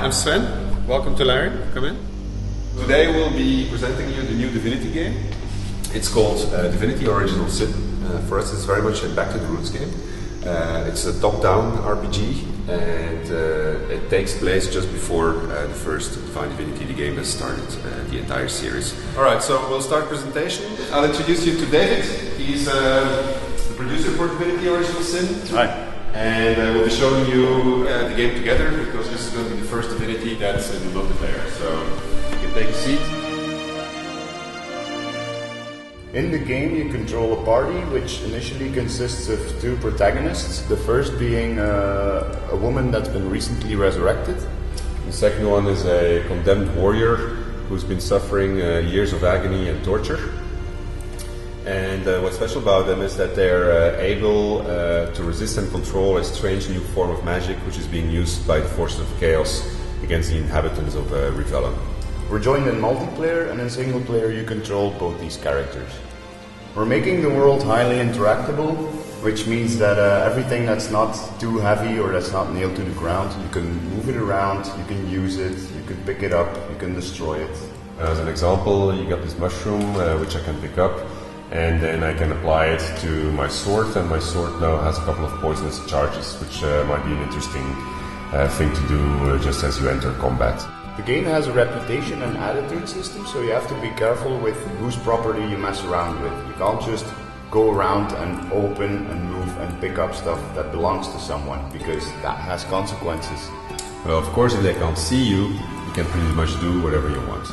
I'm Swen. Welcome to Larian. Come in. Today we'll be presenting you the new Divinity game. It's called Divinity Original Sin. For us it's very much a back to the roots game. It's a top-down RPG and it takes place just before the first Divine Divinity, the game has started, the entire series. Alright, so we'll start presentation. I'll introduce you to David. He's the producer for Divinity Original Sin. Hi. And we'll be showing you the game together because this is going to be the first Divinity that's in the multiplayer. So you can take a seat. In the game you control a party which initially consists of two protagonists. The first being a woman that's been recently resurrected. The second one is a condemned warrior who's been suffering years of agony and torture. And what's special about them is that they're able to resist and control a strange new form of magic which is being used by the forces of chaos against the inhabitants of Rivellon. We're joined in multiplayer, and in single player you control both these characters. We're making the world highly interactable, which means that everything that's not too heavy or that's not nailed to the ground, you can move it around, you can use it, you can pick it up, you can destroy it. As an example, you got this mushroom which I can pick up, and then I can apply it to my sword, and my sword now has a couple of poisonous charges, which might be an interesting thing to do just as you enter combat. The game has a reputation and attitude system, so you have to be careful with whose property you mess around with. You can't just go around and open and move and pick up stuff that belongs to someone, because that has consequences. Well, of course, if they can't see you, you can pretty much do whatever you want.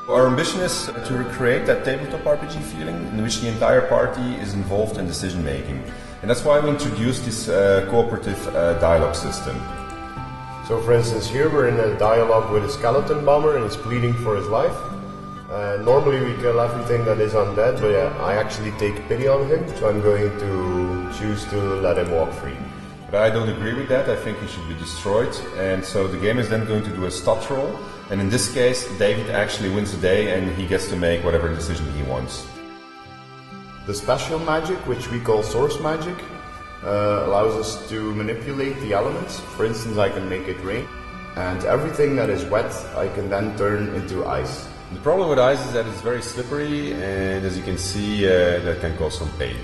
Our ambition is to recreate that tabletop RPG feeling in which the entire party is involved in decision making. And that's why we introduced this cooperative dialogue system. So for instance here we're in a dialogue with a skeleton bomber and he's pleading for his life. Normally we kill everything that is undead, but I actually take pity on him, so I'm going to choose to let him walk free. But I don't agree with that. I think he should be destroyed, and so the game is then going to do a stats roll, and in this case David actually wins the day and he gets to make whatever decision he wants. The special magic, which we call source magic, allows us to manipulate the elements. For instance, I can make it rain, and everything that is wet I can then turn into ice. The problem with ice is that it's very slippery, and as you can see that can cause some pain.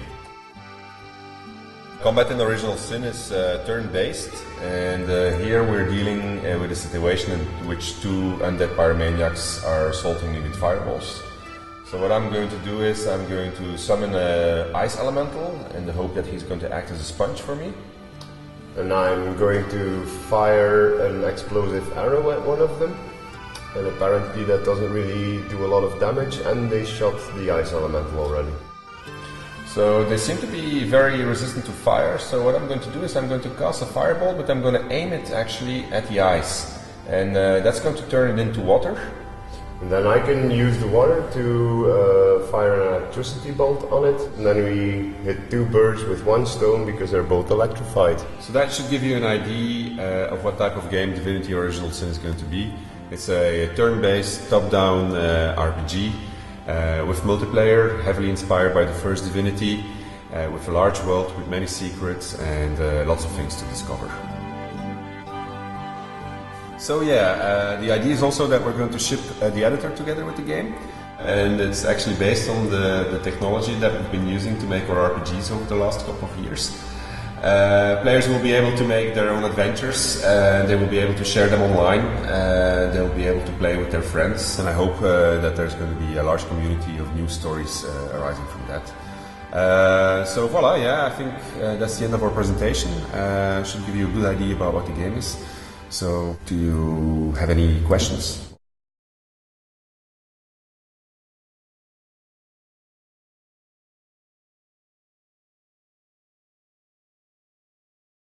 Combat in Original Sin is turn-based, and here we're dealing with a situation in which two undead pyromaniacs are assaulting me with fireballs. So what I'm going to do is I'm going to summon an ice elemental in the hope that he's going to act as a sponge for me. And I'm going to fire an explosive arrow at one of them. And apparently that doesn't really do a lot of damage, and they shot the ice elemental already. So they seem to be very resistant to fire, so what I'm going to do is I'm going to cast a fireball, but I'm going to aim it actually at the ice. And that's going to turn it into water. And then I can use the water to fire an electricity bolt on it, and then we hit two birds with one stone because they're both electrified. So that should give you an idea of what type of game Divinity Original Sin is going to be. It's a turn-based, top-down RPG with multiplayer, heavily inspired by the first Divinity, with a large world with many secrets and lots of things to discover. So yeah, the idea is also that we're going to ship the editor together with the game, and it's actually based on the technology that we've been using to make our RPGs over the last couple of years. Players will be able to make their own adventures, they will be able to share them online, they'll be able to play with their friends, and I hope that there's going to be a large community of new stories arising from that. So voila, yeah, I think that's the end of our presentation. Should give you a good idea about what the game is. So, do you have any questions?